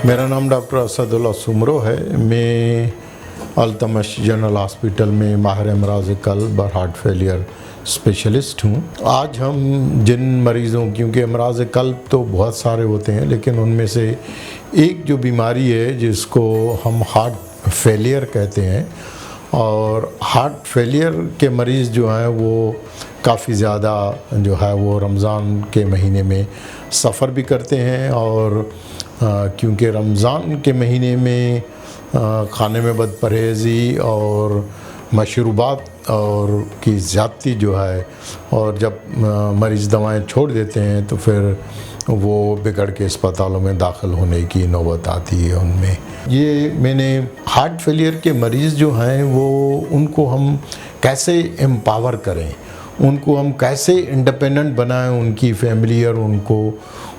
मेरा नाम डॉक्टर असदुल्ला सुमरो है। मैं अल्तमश जनरल हॉस्पिटल में माहिर अमराज कल्ब और हार्ट फेलियर स्पेशलिस्ट हूँ। आज हम जिन मरीज़ों, क्योंकि अमराज कल्ब तो बहुत सारे होते हैं, लेकिन उनमें से एक जो बीमारी है जिसको हम हार्ट फेलियर कहते हैं, और हार्ट फेलियर के मरीज़ जो हैं वो काफ़ी ज़्यादा जो है वो रमज़ान के महीने में सफ़र भी करते हैं। और क्योंकि रमज़ान के महीने में खाने में बदपरहेज़ी और मशरूबात और की ज़्यादती जो है, और जब मरीज़ दवाएं छोड़ देते हैं तो फिर वो बिगड़ के अस्पतालों में दाखिल होने की नौबत आती है उनमें। ये मैंने हार्ट फेलियर के मरीज़ जो हैं वो उनको हम कैसे एम्पावर करें, उनको हम कैसे इंडिपेंडेंट बनाएं, उनकी फैमिली और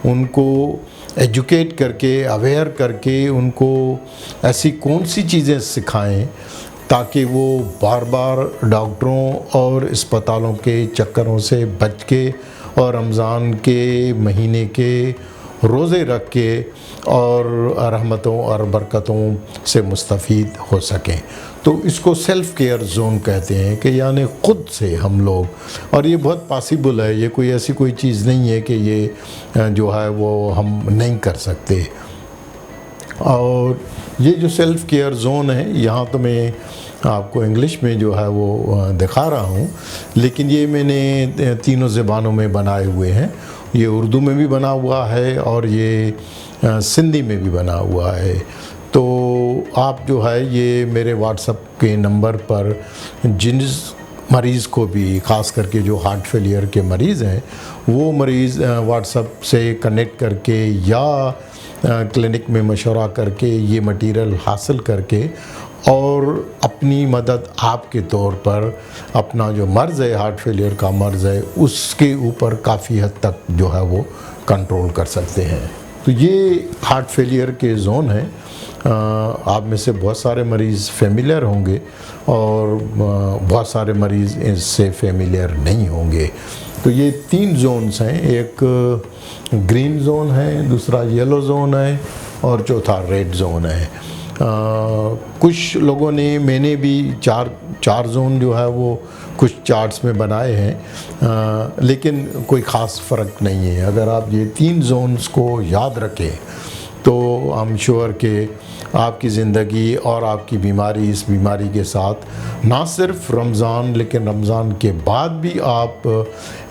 उनको एजुकेट करके, अवेयर करके उनको ऐसी कौन सी चीज़ें सिखाएं ताकि वो बार बार डॉक्टरों और अस्पतालों के चक्करों से बच के और रमज़ान के महीने के रोज़े रख के और रहमतों और बरकतों से मुस्तफ़ीद हो सकें। तो इसको सेल्फ़ केयर जोन कहते हैं कि यानी ख़ुद से हम लोग, और ये बहुत पॉसिबल है, ये कोई ऐसी कोई चीज़ नहीं है कि ये जो है वो हम नहीं कर सकते। और ये जो सेल्फ़ केयर जोन है, यहाँ तो मैं आपको इंग्लिश में जो है वो दिखा रहा हूँ, लेकिन ये मैंने तीनों ज़बानों में बनाए हुए हैं। ये उर्दू में भी बना हुआ है और ये सिंधी में भी बना हुआ है। तो आप जो है ये मेरे व्हाट्सएप के नंबर पर जिस मरीज़ को भी, ख़ास करके जो हार्ट फेलियर के मरीज़ हैं, वो मरीज़ व्हाट्सएप से कनेक्ट करके या क्लिनिक में मशवरा करके ये मटीरियल हासिल करके और अपनी मदद आपके तौर पर अपना जो मर्ज़ है, हार्ट फेलियर का मर्ज़ है, उसके ऊपर काफ़ी हद तक जो है वो कंट्रोल कर सकते हैं। तो ये हार्ट फेलियर के जोन है। आप में से बहुत सारे मरीज़ फेमिलियर होंगे और बहुत सारे मरीज़ इससे फेमिलियर नहीं होंगे। तो ये 3 जोन्स हैं, एक ग्रीन जोन है, दूसरा येलो जोन है और चौथा रेड जोन है। कुछ लोगों ने, मैंने भी चार जोन जो है वो कुछ चार्ट्स में बनाए हैं, लेकिन कोई ख़ास फ़र्क नहीं है। अगर आप ये 3 जोन्स को याद रखें तो आई एम श्योर कि आपकी ज़िंदगी और आपकी बीमारी, इस बीमारी के साथ ना सिर्फ रमज़ान, लेकिन रमज़ान के बाद भी आप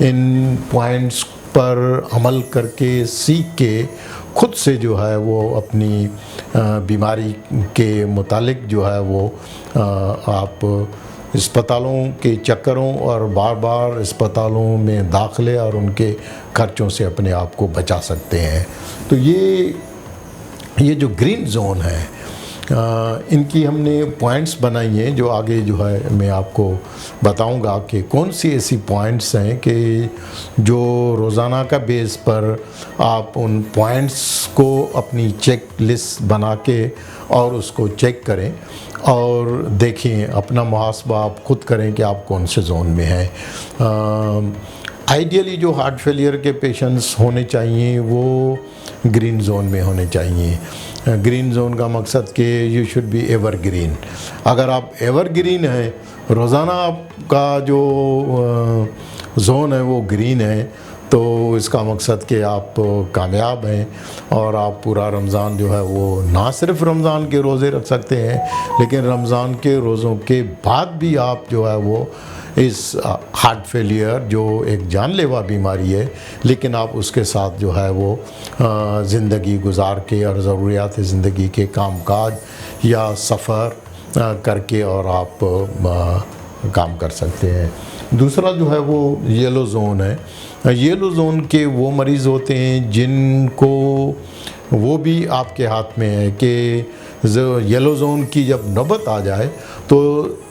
इन पॉइंट्स पर अमल करके, सीख के खुद से जो है वो अपनी बीमारी के मुतालिक जो है वो आप अस्पतालों के चक्करों और बार बार अस्पतालों में दाखिले और उनके खर्चों से अपने आप को बचा सकते हैं। तो ये जो ग्रीन जोन है, इनकी हमने पॉइंट्स बनाई हैं, जो आगे जो है मैं आपको बताऊंगा कि कौन सी ऐसी पॉइंट्स हैं कि जो रोज़ाना का बेस पर आप उन पॉइंट्स को अपनी चेक लिस्ट बना के और उसको चेक करें और देखें, अपना मुहासबा आप खुद करें कि आप कौन से जोन में हैं। आइडियली जो हार्ट फेलियर के पेशेंट्स होने चाहिए वो ग्रीन जोन में होने चाहिए। ग्रीन जोन का मकसद कि you should be ever green. अगर आप एवर ग्रीन हैं, रोज़ाना आपका जो जोन है वो ग्रीन है, तो इसका मकसद कि आप कामयाब हैं और आप पूरा रमज़ान जो है वो ना सिर्फ रमज़ान के रोज़े रख सकते हैं, लेकिन रमज़ान के रोज़ों के बाद भी आप जो है वो इस हार्ट फेलियर, जो एक जानलेवा बीमारी है, लेकिन आप उसके साथ जो है वो ज़िंदगी गुजार के और ज़रूरियात ज़िंदगी के कामकाज या सफ़र करके और आप काम कर सकते हैं। दूसरा जो है वो येलो जोन है। येलो जोन के वो मरीज़ होते हैं जिनको, वो भी आपके हाथ में है कि येलो जोन की जब नौबत आ जाए तो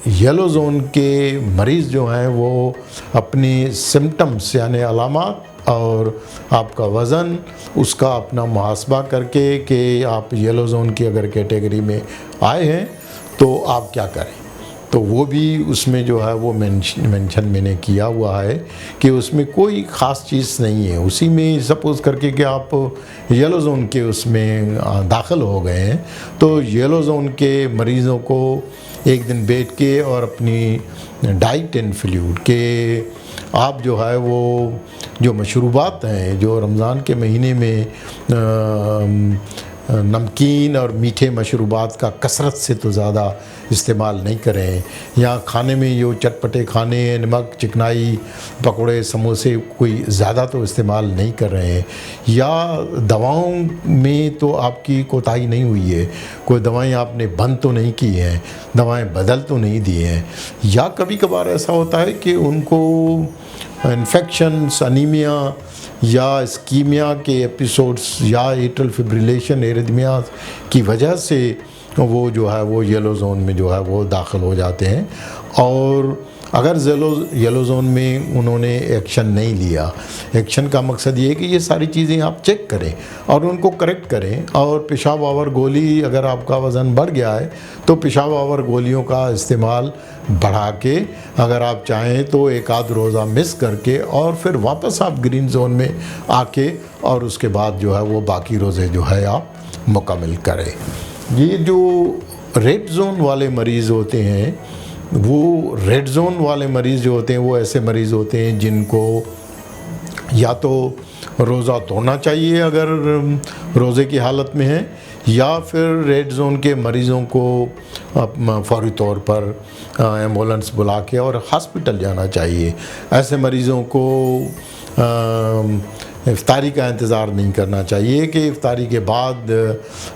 येलो जोन के मरीज़ जो हैं वो अपनी सिम्टम्स यानी अलामात और आपका वज़न, उसका अपना मुहासबा करके कि आप येलो जोन की अगर कैटेगरी में आए हैं तो आप क्या करें। तो वो भी उसमें जो है वो मेंशन मैंने किया हुआ है कि उसमें कोई ख़ास चीज़ नहीं है। उसी में सपोज़ करके कि आप येलो जोन के उसमें दाखिल हो गए हैं, तो येलो जोन के मरीज़ों को एक दिन बैठ के और अपनी डाइट एंड फ्लूइड के आप जो है वो जो मशरूबात हैं जो रमज़ान के महीने में नमकीन और मीठे मशरूबात का कसरत से तो ज़्यादा इस्तेमाल नहीं करें, या खाने में जो चटपटे खाने, नमक, चिकनाई, पकोड़े, समोसे कोई ज़्यादा तो इस्तेमाल नहीं कर रहे हैं, या दवाओं में तो आपकी कोताही नहीं हुई है, कोई दवाएं आपने बंद तो नहीं की हैं, दवाएं बदल तो नहीं दी हैं, या कभी कभार ऐसा होता है कि उनको इन्फेक्शंस, अनीमिया या इस्कीमिया के एपिसोड्स या एट्रियल फिब्रिलेशन, एरिथमियास की वजह से वो जो है वो येलो जोन में जो है वो दाखिल हो जाते हैं। और अगर येलो जोन में उन्होंने एक्शन नहीं लिया, एक्शन का मकसद ये है कि ये सारी चीज़ें आप चेक करें और उनको करेक्ट करें। और पेशाब आवर गोली, अगर आपका वज़न बढ़ गया है तो पेशाब आवर गोलियों का इस्तेमाल बढ़ा के, अगर आप चाहें तो एक आध रोज़ा मिस करके और फिर वापस आप ग्रीन जोन में आके और उसके बाद जो है वो बाकी रोज़े जो है आप मुकम्मल करें। ये जो रेड जोन वाले मरीज़ होते हैं, वो रेड जोन वाले मरीज़ जो होते हैं वो ऐसे मरीज़ होते हैं जिनको या तो रोज़ा तोड़ना चाहिए अगर रोज़े की हालत में है, या फिर रेड जोन के मरीज़ों को फौरी तौर पर एम्बुलेंस बुला के और हॉस्पिटल जाना चाहिए। ऐसे मरीज़ों को इफ्तारी का इंतज़ार नहीं करना चाहिए कि इफ्तारी के बाद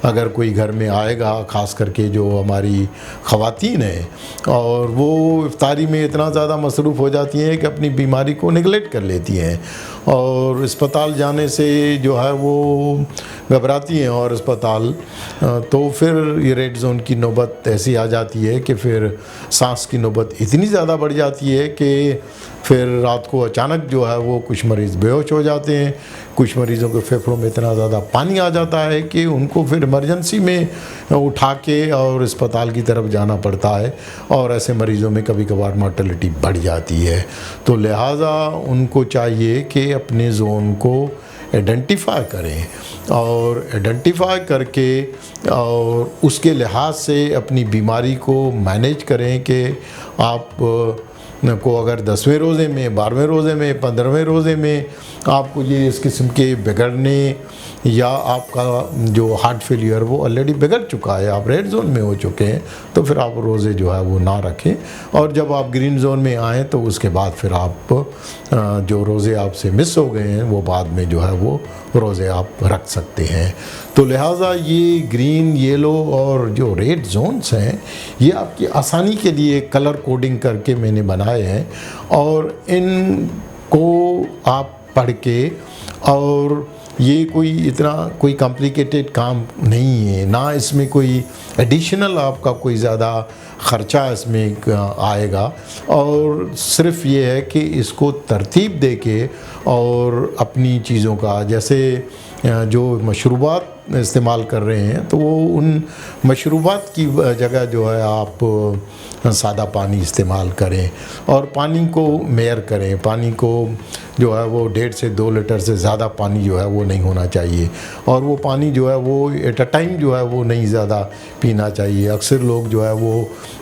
अगर कोई घर में आएगा, ख़ास करके जो हमारी ख़वातीन हैं, और वो इफ्तारी में इतना ज़्यादा मसरूफ़ हो जाती हैं कि अपनी बीमारी को निगलेक्ट कर लेती हैं और अस्पताल जाने से जो है वो घबराती हैं, और अस्पताल तो फिर ये रेड जोन की नौबत ऐसी आ जाती है कि फिर सांस की नौबत इतनी ज़्यादा बढ़ जाती है कि फिर रात को अचानक जो है वो कुछ मरीज़ बेहोश हो जाते हैं, कुछ मरीज़ों के फेफड़ों में इतना ज़्यादा पानी आ जाता है कि उनको फिर इमरजेंसी में उठा के और अस्पताल की तरफ जाना पड़ता है, और ऐसे मरीज़ों में कभी कभार मॉर्टेलिटी बढ़ जाती है। तो लिहाजा उनको चाहिए कि अपने जोन को आइडेंटिफाई करें और आइडेंटिफाई करके और उसके लिहाज से अपनी बीमारी को मैनेज करें कि आप को अगर 10वें रोज़े में, 12वें रोज़े में, 15वें रोज़े में आपको ये इस किस्म के बिगड़ने या आपका जो हार्ट फेलियर वो ऑलरेडी बिगड़ चुका है, आप रेड जोन में हो चुके हैं, तो फिर आप रोज़े जो है वो ना रखें, और जब आप ग्रीन जोन में आएँ तो उसके बाद फिर आप जो रोज़े आपसे मिस हो गए हैं वो बाद में जो है वो रोज़े आप रख सकते हैं। तो लिहाजा ये ग्रीन, येलो और जो रेड जोन्स हैं ये आपकी आसानी के लिए कलर कोडिंग करके मैंने बनाए हैं, और इनको आप पढ़ के, और ये कोई कॉम्प्लिकेटेड काम नहीं है, ना इसमें कोई एडिशनल आपका कोई ज़्यादा ख़र्चा इसमें आएगा, और सिर्फ़ ये है कि इसको तरतीब दे के और अपनी चीज़ों का, जैसे जो मशरूबात इस्तेमाल कर रहे हैं तो वो उन मशरूबात की जगह जो है आप सादा पानी इस्तेमाल करें, और पानी को मेयर करें। पानी को जो है वो 1.5 से 2 लीटर से ज़्यादा पानी जो है वो नहीं होना चाहिए, और वो पानी जो है वो एट अ टाइम जो है वो नहीं ज़्यादा पीना चाहिए। अक्सर लोग जो है वो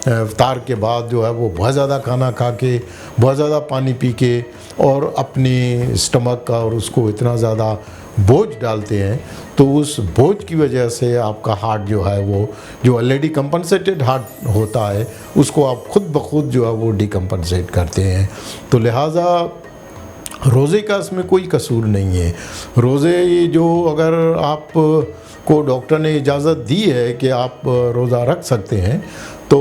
इफ्तार के बाद जो है वो बहुत ज़्यादा खाना खा के, बहुत ज़्यादा पानी पी के और अपने स्टमक का और उसको इतना ज़्यादा बोझ डालते हैं, तो उस बोझ की वजह से आपका हार्ट जो है वो जो ऑलरेडी कंपनसेटेड हार्ट होता है उसको आप खुद ब खुद जो है वो डिकम्पनसेट करते हैं। तो लिहाजा रोज़े का इसमें कोई कसूर नहीं है। रोज़े जो अगर आप को डॉक्टर ने इजाज़त दी है कि आप रोज़ा रख सकते हैं, तो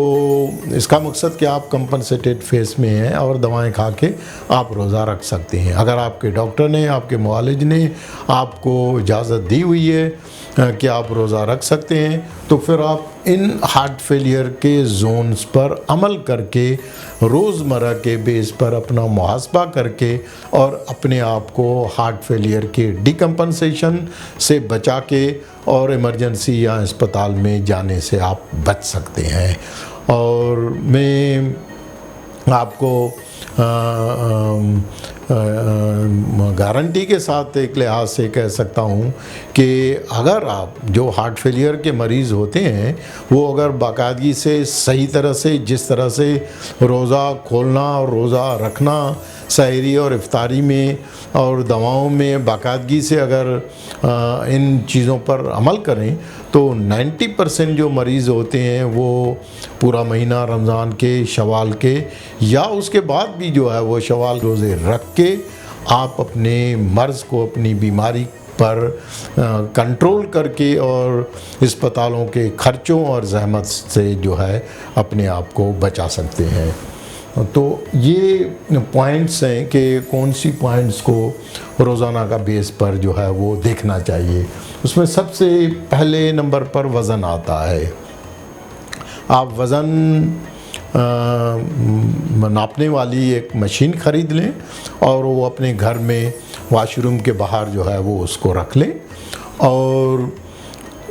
इसका मकसद कि आप कंपनसेटेड फेस में हैं और दवाएं खा के आप रोज़ा रख सकते हैं। अगर आपके डॉक्टर ने, आपके मुआलिज ने आपको इजाज़त दी हुई है कि आप रोज़ा रख सकते हैं, तो फिर आप इन हार्ट फेलियर के जोन्स पर अमल करके रोज़मर्रा के बेस पर अपना मुहासबा करके और अपने आप को हार्ट फेलियर के डिकम्पनसेशन से बचा के और इमरजेंसी या अस्पताल में जाने से आप बच सकते हैं। और मैं आपको गारंटी के साथ एक लिहाज से कह सकता हूँ कि अगर आप जो हार्ट फेलियर के मरीज़ होते हैं वो अगर बाकायदगी से सही तरह से, जिस तरह से रोज़ा खोलना और रोज़ा रखना, सहरी और इफ्तारी में और दवाओं में बाकायदगी से अगर इन चीज़ों पर अमल करें तो 90% जो मरीज़ होते हैं वो पूरा महीना रमज़ान के, शवाल के या उसके बाद भी जो है वो शवाल रोज़े रख के आप अपने मर्ज़ को, अपनी बीमारी पर कंट्रोल करके और अस्पतालों के खर्चों और ज़हमत से जो है अपने आप को बचा सकते हैं। तो ये पॉइंट्स हैं कि कौन सी पॉइंट्स को रोज़ाना का बेस पर जो है वो देखना चाहिए। उसमें सबसे पहले नंबर पर वज़न आता है। आप वज़न नापने वाली एक मशीन ख़रीद लें और वो अपने घर में वॉशरूम के बाहर जो है वो उसको रख लें और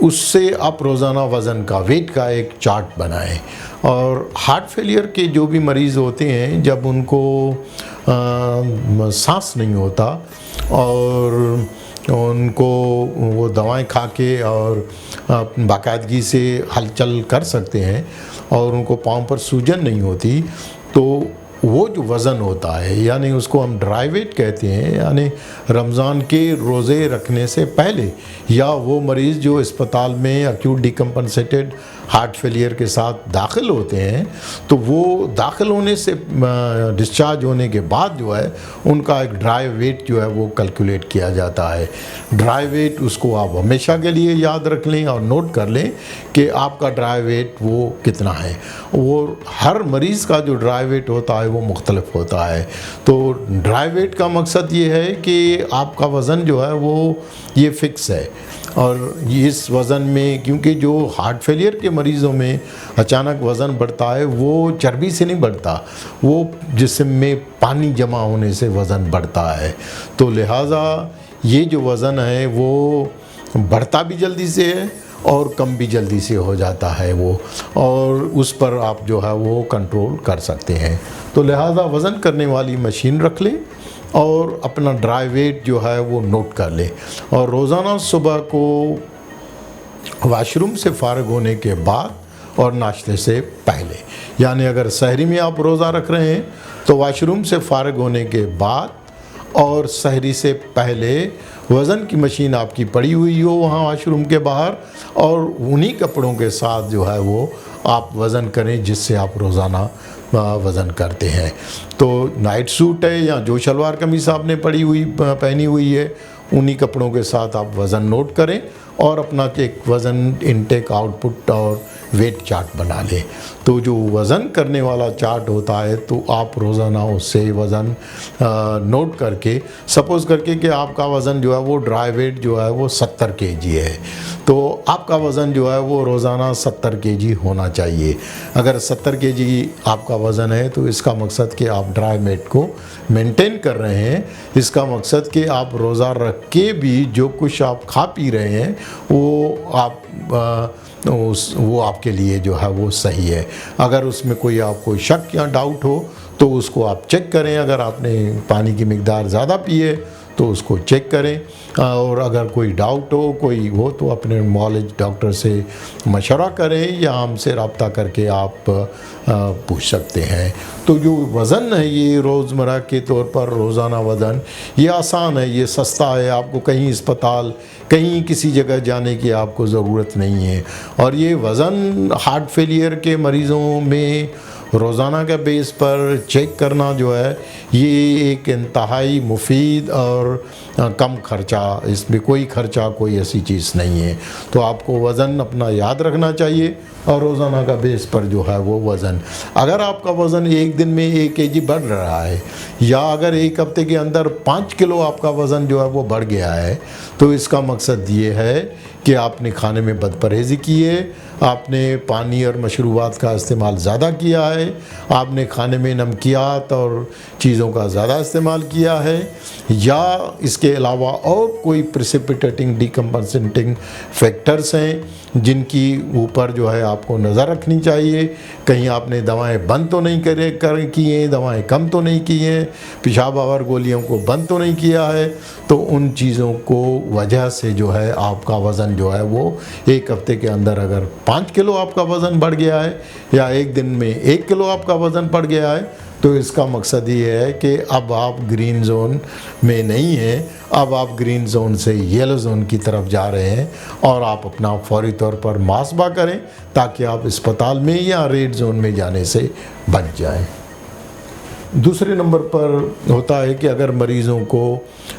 उससे आप रोज़ाना वज़न का, वेट का एक चार्ट बनाएं। और हार्ट फेलियर के जो भी मरीज़ होते हैं, जब उनको सांस नहीं होता और उनको वो दवाएं खा के और बाकायदगी से हलचल कर सकते हैं और उनको पाँव पर सूजन नहीं होती, तो वो जो वज़न होता है यानी उसको हम ड्राई वेट कहते हैं, यानी रमज़ान के रोज़े रखने से पहले या वो मरीज़ जो अस्पताल में एक्यूट डिकम्पनसेटेड हार्ट फेलियर के साथ दाखिल होते हैं, तो वो दाखिल होने से डिस्चार्ज होने के बाद जो है उनका एक ड्राई वेट जो है वो कैलकुलेट किया जाता है। ड्राई वेट उसको आप हमेशा के लिए याद रख लें और नोट कर लें कि आपका ड्राई वेट वो कितना है। वो हर मरीज़ का जो ड्राई वेट होता है वो मुख्तलिफ होता है। तो ड्राई वेट का मकसद ये है कि आपका वज़न जो है वो ये फ़िक्स है और इस वज़न में, क्योंकि जो हार्ट फेलियर के मरीज़ों में अचानक वज़न बढ़ता है वो चर्बी से नहीं बढ़ता, वो जिस्म में पानी जमा होने से वज़न बढ़ता है। तो लिहाजा ये जो वज़न है वो बढ़ता भी जल्दी से है और कम भी जल्दी से हो जाता है वो, और उस पर आप जो है वो कंट्रोल कर सकते हैं। तो लिहाजा वज़न करने वाली मशीन रख लें और अपना ड्राई वेट जो है वो नोट कर लें। और रोज़ाना सुबह को वॉशरूम से फ़ारिग होने के बाद और नाश्ते से पहले, यानी अगर सहरी में आप रोज़ा रख रहे हैं तो वॉशरूम से फ़ारिग होने के बाद और सहरी से पहले वज़न की मशीन आपकी पड़ी हुई हो वहाँ वॉशरूम के बाहर, और उन्हीं कपड़ों के साथ जो है वो आप वज़न करें जिससे आप रोज़ाना वज़न करते हैं। तो नाइट सूट है या जो शलवार कमीज़ आपने पहनी हुई है, उन्हीं कपड़ों के साथ आप वज़न नोट करें और अपना एक वज़न इनटेक, आउटपुट और वेट चार्ट बना लें। तो जो वज़न करने वाला चार्ट होता है तो आप रोज़ाना उससे वज़न नोट करके, सपोज़ करके कि आपका वज़न जो है वो ड्राई वेट जो है वो 70 kg है, तो आपका वज़न जो है वो रोज़ाना 70 kg होना चाहिए। अगर 70 kg आपका वज़न है तो इसका मकसद कि आप ड्राई वेट को मेंटेन कर रहे हैं। इसका मकसद कि आप रोज़ा रख के भी जो कुछ आप खा पी रहे हैं वो आपके लिए जो है वो सही है। अगर उसमें कोई आपको शक या डाउट हो तो उसको आप चेक करें। अगर आपने पानी की मिकदार ज़्यादा पी है तो उसको चेक करें, और अगर कोई डाउट हो, कोई हो, तो अपने नॉलेज डॉक्टर से मशवरा करें या हमसे रब्ता करके आप पूछ सकते हैं। तो जो वज़न है ये रोज़मर्रा के तौर पर रोज़ाना वज़न ये आसान है, ये सस्ता है, आपको कहीं अस्पताल, कहीं किसी जगह जाने की आपको ज़रूरत नहीं है। और ये वज़न हार्ट फेलियर के मरीज़ों में रोज़ाना के बेस पर चेक करना जो है ये एक इंतहाई मुफीद और कम खर्चा, इसमें कोई खर्चा, कोई ऐसी चीज़ नहीं है। तो आपको वज़न अपना याद रखना चाहिए और रोज़ाना का बेस पर जो है वो वज़न, अगर आपका वज़न एक दिन में 1 kg बढ़ रहा है या अगर एक हफ्ते के अंदर 5 किलो आपका वज़न जो है वो बढ़ गया है, तो इसका मकसद ये है कि आपने खाने में बदपरहेज़ी की है, आपने पानी और मशरूबात का इस्तेमाल ज़्यादा किया है, आपने खाने में नमकियात और चीज़ों का ज़्यादा इस्तेमाल किया है, या इसके अलावा और कोई प्रेसिपिटेटिंग डिकम्पनसेटिंग फैक्टर्स हैं जिनकी ऊपर जो है आपको नज़र रखनी चाहिए, कहीं आपने दवाएं बंद तो नहीं की हैं, दवाएं कम तो नहीं की हैं, पेशाब आवर गोलियों को बंद तो नहीं किया है। तो उन चीज़ों को वजह से जो है आपका वज़न जो है वो एक हफ्ते के अंदर अगर 5 किलो आपका वज़न बढ़ गया है या एक दिन में 1 किलो आपका वज़न बढ़ गया है, तो इसका मकसद ये है कि अब आप ग्रीन जोन में नहीं हैं, अब आप ग्रीन जोन से येलो जोन की तरफ जा रहे हैं और आप अपना फौरी तौर पर मुहासबा करें ताकि आप अस्पताल में या रेड जोन में जाने से बच जाएं। दूसरे नंबर पर होता है कि अगर मरीज़ों को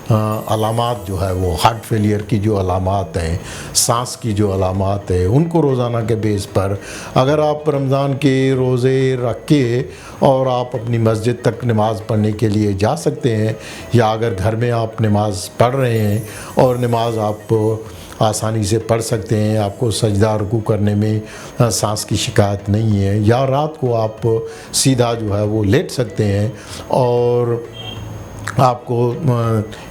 अलामात जो है वो हार्ट फेलियर की जो अलामात हैं, सांस की जो अलामात है, उनको रोज़ाना के बेस पर अगर आप रमज़ान के रोज़े रख के और आप अपनी मस्जिद तक नमाज़ पढ़ने के लिए जा सकते हैं, या अगर घर में आप नमाज़ पढ़ रहे हैं और नमाज आप आसानी से पढ़ सकते हैं, आपको सजदा रुकू करने में सांस की शिकायत नहीं है, या रात को आप सीधा जो है वो लेट सकते हैं और आपको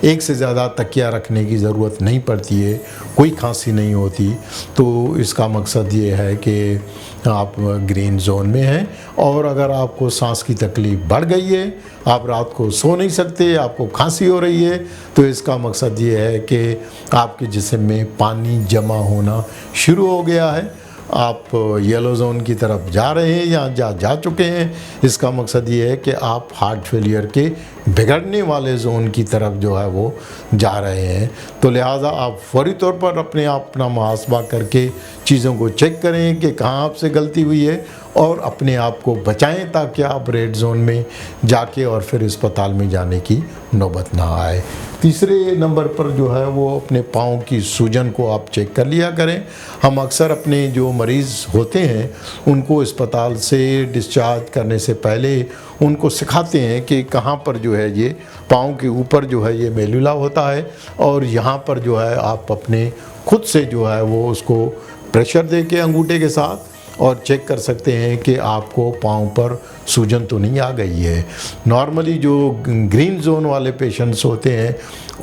एक से ज़्यादा तकिया रखने की ज़रूरत नहीं पड़ती है, कोई खांसी नहीं होती, तो इसका मकसद ये है कि आप ग्रीन जोन में हैं। और अगर आपको सांस की तकलीफ़ बढ़ गई है, आप रात को सो नहीं सकते, आपको खांसी हो रही है, तो इसका मकसद ये है कि आपके जिस्म में पानी जमा होना शुरू हो गया है, आप येलो जोन की तरफ जा रहे हैं या जा चुके हैं। इसका मकसद ये है कि आप हार्ट फेलियर के बिगड़ने वाले जोन की तरफ जो है वो जा रहे हैं। तो लिहाजा आप फौरी तौर पर अपना मुहासबा करके चीज़ों को चेक करें कि कहाँ आपसे गलती हुई है और अपने आप को बचाएं ताकि आप रेड जोन में जाके और फिर अस्पताल में जाने की नौबत ना आए। तीसरे नंबर पर जो है वो अपने पाँव की सूजन को आप चेक कर लिया करें। हम अक्सर अपने जो मरीज़ होते हैं उनको अस्पताल से डिस्चार्ज करने से पहले उनको सिखाते हैं कि कहाँ पर जो है ये पाँव के ऊपर जो है ये मेलुला होता है और यहाँ पर जो है आप अपने खुद से जो है वो उसको प्रेशर दे के अंगूठे के साथ और चेक कर सकते हैं कि आपको पाँव पर सूजन तो नहीं आ गई है। नॉर्मली जो ग्रीन जोन वाले पेशेंट्स होते हैं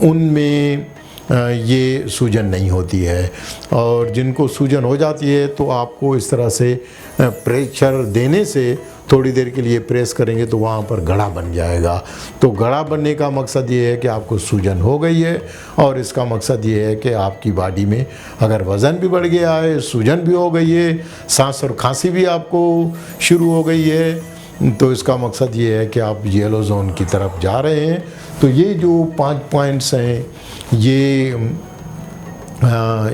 उनमें ये सूजन नहीं होती है, और जिनको सूजन हो जाती है तो आपको इस तरह से प्रेशर देने से थोड़ी देर के लिए प्रेस करेंगे तो वहाँ पर गड़ा बन जाएगा। तो गड़ा बनने का मकसद ये है कि आपको सूजन हो गई है, और इसका मकसद ये है कि आपकी बॉडी में अगर वज़न भी बढ़ गया है, सूजन भी हो गई है, सांस और खांसी भी आपको शुरू हो गई है, तो इसका मकसद ये है कि आप येलो जोन की तरफ जा रहे हैं। तो ये जो 5 पॉइंट्स हैं ये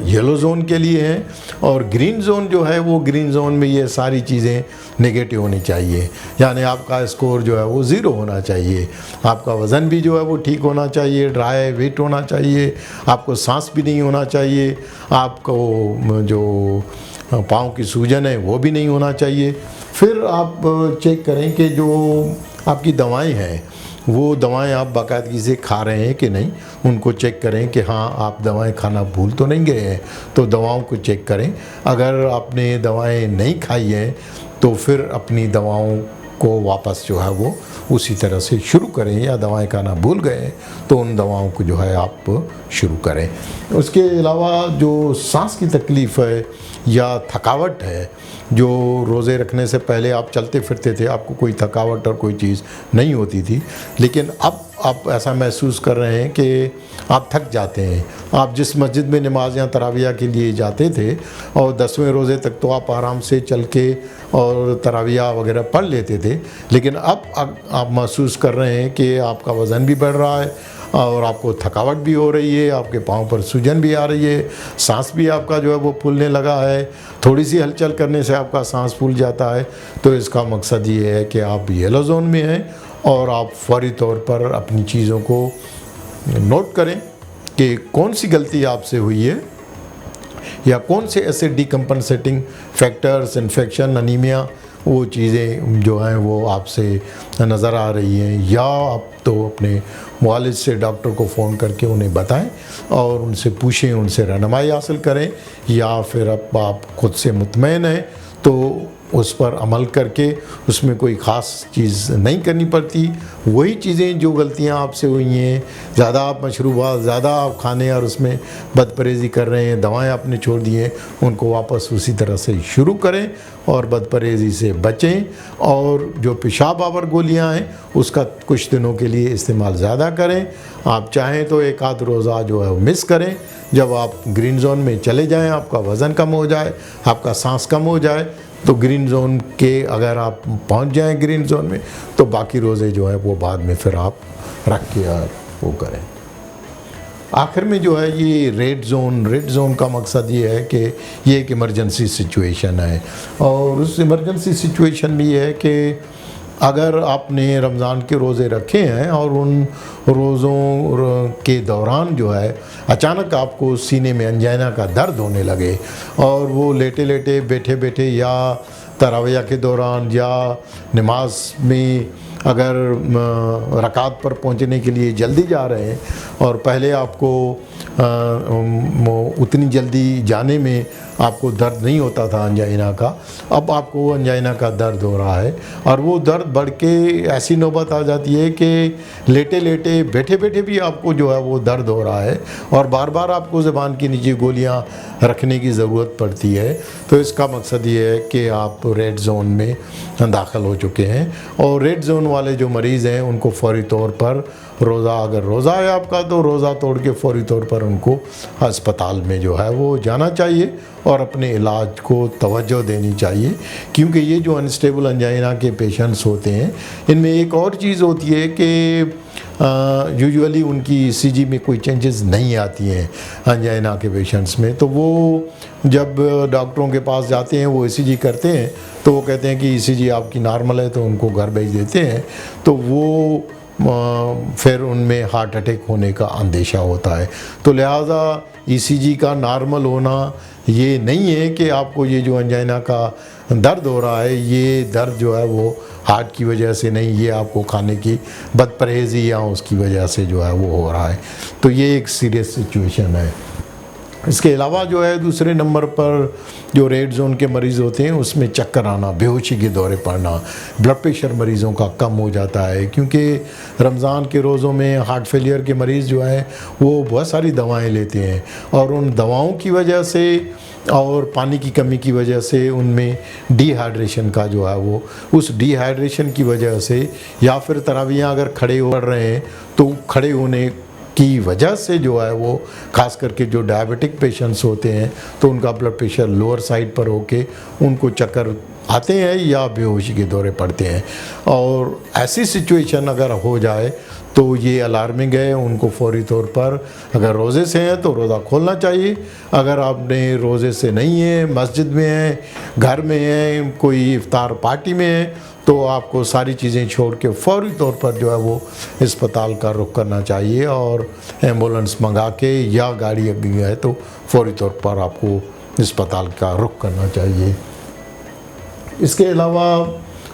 येलो जोन के लिए हैं, और ग्रीन जोन जो है वो ग्रीन जोन में ये सारी चीज़ें नेगेटिव होनी चाहिए, यानी आपका स्कोर जो है वो 0 होना चाहिए, आपका वज़न भी जो है वो ठीक होना चाहिए, ड्राई वेट होना चाहिए, आपको सांस भी नहीं होना चाहिए, आपको जो पाँव की सूजन है वो भी नहीं होना चाहिए। फिर आप चेक करें कि जो आपकी दवाएं हैं वो दवाएं आप बाकायदगी से खा रहे हैं कि नहीं, उनको चेक करें कि हाँ आप दवाएं खाना भूल तो नहीं गए हैं, तो दवाओं को चेक करें। अगर आपने दवाएं नहीं खाई हैं तो फिर अपनी दवाओं को वापस जो है वो उसी तरह से शुरू करें, या दवाएं खाना भूल गए तो उन दवाओं को जो है आप शुरू करें। उसके अलावा जो सांस की तकलीफ़ है या थकावट है, जो रोज़े रखने से पहले आप चलते फिरते थे, आपको कोई थकावट और कोई चीज़ नहीं होती थी, लेकिन अब आप ऐसा महसूस कर रहे हैं कि आप थक जाते हैं। आप जिस मस्जिद में नमाज या तराविया के लिए जाते थे और 10वें रोज़े तक तो आप आराम से चल के और तराविया वगैरह पढ़ लेते थे, लेकिन अब आप महसूस कर रहे हैं कि आपका वज़न भी बढ़ रहा है और आपको थकावट भी हो रही है, आपके पाँव पर सूजन भी आ रही है, सांस भी आपका जो है वो फूलने लगा है, थोड़ी सी हलचल करने से आपका सांस फूल जाता है। तो इसका मकसद ये है कि आप येलो जोन में हैं और आप फौरी तौर पर अपनी चीज़ों को नोट करें कि कौन सी गलती आपसे हुई है, या कौन से ऐसे डिकम्पनसेटिंग फैक्टर्स, इन्फेक्शन, अनीमिया, वो चीज़ें जो हैं वो आपसे नज़र आ रही हैं, या आप तो अपने मुआलिज से डॉक्टर को फ़ोन करके उन्हें बताएं और उनसे पूछें, उनसे रहनुमाई हासिल करें, या फिर अब आप खुद से मुतमईन हैं तो उस पर अमल करके उसमें कोई ख़ास चीज़ नहीं करनी पड़ती। वही चीज़ें जो गलतियां आपसे हुई हैं, ज़्यादा आप मशरूबात ज़्यादा आप खाने और उसमें बदपरहेज़ी कर रहे हैं, दवाएं आपने छोड़ दी हैं, उनको वापस उसी तरह से शुरू करें और बदपरहेज़ी से बचें। और जो पेशाब आवर गोलियां हैं उसका कुछ दिनों के लिए इस्तेमाल ज़्यादा करें। आप चाहें तो एक आध रोज़ा जो है वो मिस करें। जब आप ग्रीन जोन में चले जाएं, आपका वज़न कम हो जाए, आपका सांस कम हो जाए, तो ग्रीन जोन के अगर आप पहुंच जाएं ग्रीन जोन में, तो बाकी रोज़े जो है वो बाद में फिर आप रख के और वो करें। आखिर में जो है ये रेड जोन का मकसद ये है कि ये एक इमरजेंसी सिचुएशन है। और उस इमरजेंसी सिचुएशन में ये है कि अगर आपने रमज़ान के रोज़े रखे हैं और उन रोज़ों के दौरान जो है अचानक आपको सीने में अंजाइना का दर्द होने लगे और वो लेटे लेटे बैठे बैठे या तराविया के दौरान या नमाज में अगर रकात पर पहुंचने के लिए जल्दी जा रहे हैं और पहले आपको उतनी जल्दी जाने में आपको दर्द नहीं होता था अंजाइना का, अब आपको अंजाइना का दर्द हो रहा है और वो दर्द बढ़ के ऐसी नौबत आ जाती है कि लेटे लेटे बैठे बैठे भी आपको जो है वो दर्द हो रहा है और बार बार आपको ज़ुबान के नीचे गोलियां रखने की ज़रूरत पड़ती है। तो इसका मकसद ये है कि आप रेड जोन में दाखिल हो चुके हैं और रेड जोन वाले जो मरीज़ हैं उनको फौरी तौर पर अगर रोज़ा है आपका तो रोज़ा तोड़ के फौरी तौर पर उनको अस्पताल में जो है वो जाना चाहिए और अपने इलाज को तवज्जो देनी चाहिए। क्योंकि ये जो अनस्टेबल अंजाइना के पेशेंट्स होते हैं इनमें एक और चीज़ होती है कि यूजुअली उनकी ईसीजी में कोई चेंजेस नहीं आती हैं अंजाइना के पेशेंट्स में। तो वो जब डॉक्टरों के पास जाते हैं वो ईसीजी करते हैं तो वो कहते हैं कि ईसीजी आपकी नॉर्मल है, तो उनको घर भेज देते हैं। तो वो फिर उनमें हार्ट अटैक होने का अंदेशा होता है। तो लिहाजा ईसीजी का नॉर्मल होना ये नहीं है कि आपको ये जो अंजाइना का दर्द हो रहा है ये दर्द जो है वो हार्ट की वजह से नहीं, ये आपको खाने की बदपरहेज़ी या उसकी वजह से जो है वो हो रहा है। तो ये एक सीरियस सिचुएशन है। इसके अलावा जो है दूसरे नंबर पर जो रेड जोन के मरीज़ होते हैं उसमें चक्कर आना, बेहोशी के दौरे पड़ना, ब्लड प्रेशर मरीज़ों का कम हो जाता है। क्योंकि रमज़ान के रोज़ों में हार्ट फेलियर के मरीज़ जो है वो बहुत सारी दवाएं लेते हैं और उन दवाओं की वजह से और पानी की कमी की वजह से उनमें डिहाइड्रेशन का जो है वो उस डिहाइड्रेशन की वजह से या फिर तरावियाँ अगर खड़े हो रहे हैं तो खड़े होने की वजह से जो है वो खास करके जो डायबिटिक पेशेंट्स होते हैं तो उनका ब्लड प्रेशर लोअर साइड पर होके उनको चक्कर आते हैं या बेहोशी के दौरे पड़ते हैं। और ऐसी सिचुएशन अगर हो जाए तो ये अलार्मिंग है। उनको फौरी तौर पर अगर रोज़े से हैं तो रोज़ा खोलना चाहिए। अगर आपने रोज़े से नहीं है, मस्जिद में हैं, घर में हैं, कोई इफ्तार पार्टी में है, तो आपको सारी चीज़ें छोड़ के फौरी तौर पर जो है वो अस्पताल का रुख करना चाहिए और एम्बुलेंस मंगा के या गाड़ी अगर है तो फौरी तौर पर आपको अस्पताल का रुख करना चाहिए। इसके अलावा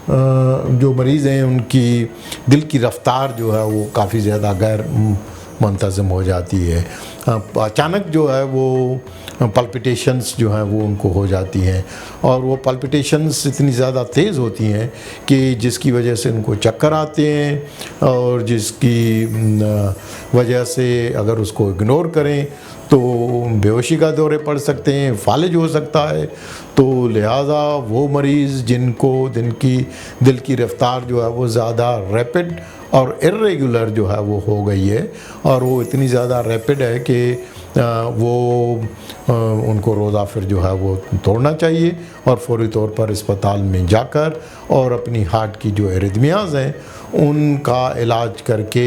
जो मरीज़ हैं उनकी दिल की रफ़्तार जो है वो काफ़ी ज़्यादा गैर मुंतज़म हो जाती है। अचानक जो है वो पल्पिटेशंस जो हैं वो उनको हो जाती हैं और वो पल्पिटेशंस इतनी ज़्यादा तेज़ होती हैं कि जिसकी वजह से उनको चक्कर आते हैं और जिसकी वजह से अगर उसको इग्नोर करें तो बेहोशी का दौरे पड़ सकते हैं, फालिज हो सकता है। तो लिहाजा वो मरीज़ जिनको दिल की रफ़्तार जो है वो ज़्यादा रैपिड और इर्रेगुलर जो है वो हो गई है और वो इतनी ज़्यादा रैपिड है कि उनको रोज़ा फिर जो है वो तोड़ना चाहिए और फौरी तौर पर अस्पताल में जाकर और अपनी हार्ट की जो एरिथमियाज़ हैं उनका इलाज करके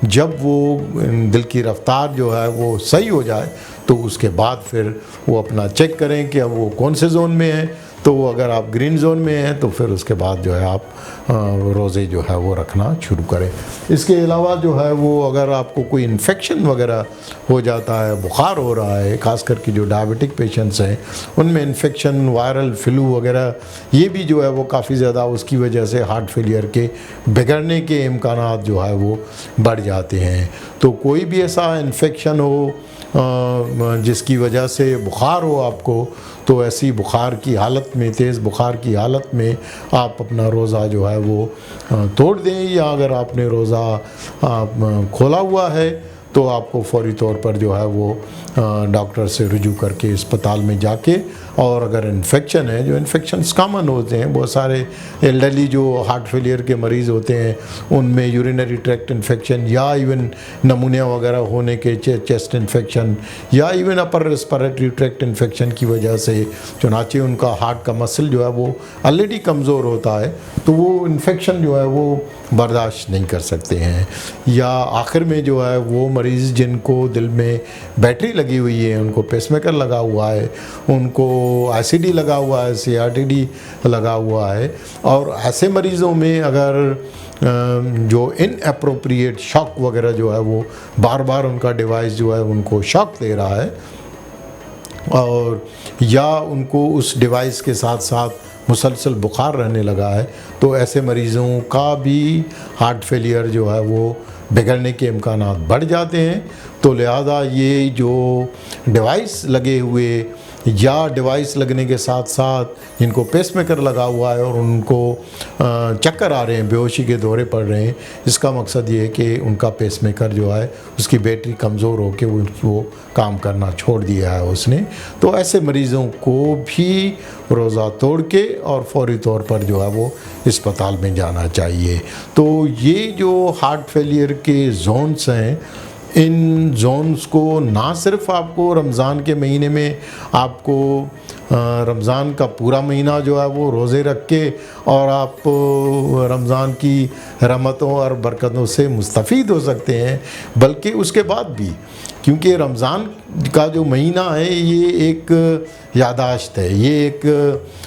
जब वो दिल की रफ़्तार जो है वो सही हो जाए तो उसके बाद फिर वो अपना चेक करें कि अब वो कौन से जोन में है। तो अगर आप ग्रीन जोन में हैं तो फिर उसके बाद जो है आप रोज़े जो है वो रखना शुरू करें। इसके अलावा जो है वो अगर आपको कोई इन्फेक्शन वगैरह हो जाता है, बुखार हो रहा है, ख़ास करके जो डायबिटिक पेशेंट्स हैं उनमें इन्फेक्शन, वायरल फ्लू वगैरह ये भी जो है वो काफ़ी ज़्यादा उसकी वजह से हार्ट फेलियर के बिगड़ने के इम्कानात जो है वो बढ़ जाते हैं। तो कोई भी ऐसा इन्फेक्शन हो जिसकी वजह से बुखार हो आपको, तो ऐसी बुखार की हालत में, तेज़ बुखार की हालत में आप अपना रोज़ा जो है वो तोड़ दें, या अगर आपने रोज़ा खोला हुआ है तो आपको फौरी तौर पर जो है वो डॉक्टर से रुजू करके अस्पताल में जाके, और अगर इन्फेक्शन है, जो इन्फेक्शंस कॉमन होते हैं, बहुत सारे एल्डरली जो हार्ट फेलियर के मरीज़ होते हैं उनमें यूरिनरी ट्रैक्ट इन्फेक्शन या इवन नमूनिया वगैरह होने के, चेस्ट इन्फेक्शन या even upper respiratory tract infection की वजह से चुनाचे उनका हार्ट का मसल जो है वो ऑलरेडी कमज़ोर होता है, तो वो इन्फेक्शन जो है वो बर्दाश्त नहीं कर सकते हैं। या आखिर में जो है वो मरीज़ जिनको दिल में बैटरी लगी हुई है, उनको पेसमेकर लगा हुआ है, उनको आईसीडी लगा हुआ है, सीआरटीडी लगा हुआ है, और ऐसे मरीज़ों में अगर जो इनअप्रोप्रिएट शॉक वगैरह जो है वो बार बार उनका डिवाइस जो है उनको शॉक दे रहा है, और या उनको उस डिवाइस के साथ साथ मुसलसल बुखार रहने लगा है, तो ऐसे मरीज़ों का भी हार्ट फेलियर जो है वो बिगड़ने के इम्कानात बढ़ जाते हैं। तो लिहाजा ये जो डिवाइस लगे हुए या डिवाइस लगने के साथ साथ जिनको पेसमेकर लगा हुआ है और उनको चक्कर आ रहे हैं, बेहोशी के दौरे पड़ रहे हैं, इसका मकसद ये है कि उनका पेसमेकर जो है उसकी बैटरी कमज़ोर होकर वो काम करना छोड़ दिया है उसने। तो ऐसे मरीज़ों को भी रोज़ा तोड़ के और फौरी तौर पर जो है वो अस्पताल में जाना चाहिए। तो ये जो हार्ट फेलियर के जोन्स हैं, इन जोन्स को ना सिर्फ आपको रमज़ान के महीने में आपको रमज़ान का पूरा महीना जो है वो रोज़े रख के और आप रमज़ान की रहमतों और बरकतों से मुस्तफ़ीद हो सकते हैं, बल्कि उसके बाद भी, क्योंकि रमज़ान का जो महीना है ये एक यादाश्त है, ये एक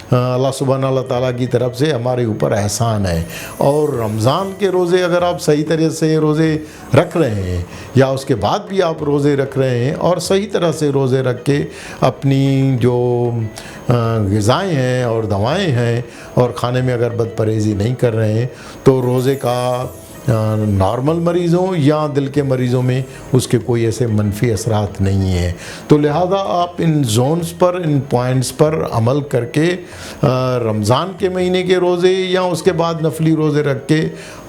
अल्लाह सुब्हानहू व तआला की तरफ से हमारे ऊपर एहसान है। और रमज़ान के रोज़े अगर आप सही तरह से रोज़े रख रहे हैं या उसके बाद भी आप रोज़े रख रहे हैं और सही तरह से रोज़े रख के अपनी जो ग़िज़ाएँ हैं और दवाएं हैं और खाने में अगर बदपरहेज़ी नहीं कर रहे हैं, तो रोज़े का नॉर्मल मरीज़ों या दिल के मरीज़ों में उसके कोई ऐसे मनफी असरात नहीं हैं। तो लिहाजा आप इन जोन्स पर, इन पॉइंट्स पर अमल करके रमज़ान के महीने के रोज़े या उसके बाद नफली रोज़े रख के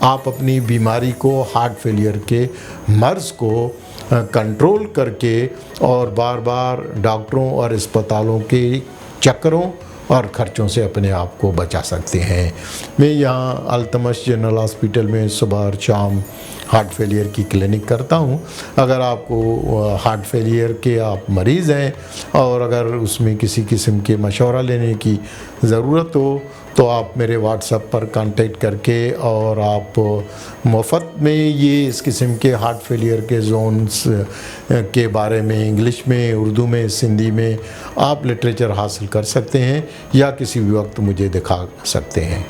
आप अपनी बीमारी को, हार्ट फेलियर के मर्ज़ को कंट्रोल करके और बार बार डॉक्टरों और अस्पतालों के चक्करों और ख़र्चों से अपने आप को बचा सकते हैं। मैं यहाँ अल्तमश जनरल हॉस्पिटल में सुबह और शाम हार्ट फेलियर की क्लिनिक करता हूँ। अगर आपको हार्ट फेलियर के आप मरीज़ हैं और अगर उसमें किसी किस्म के मशवरा लेने की ज़रूरत हो तो आप मेरे व्हाट्सएप पर कांटेक्ट करके और आप मुफ्त में ये इस किस्म के हार्ट फेलियर के जोन्स के बारे में इंग्लिश में, उर्दू में, सिंधी में आप लिटरेचर हासिल कर सकते हैं या किसी भी वक्त मुझे दिखा सकते हैं।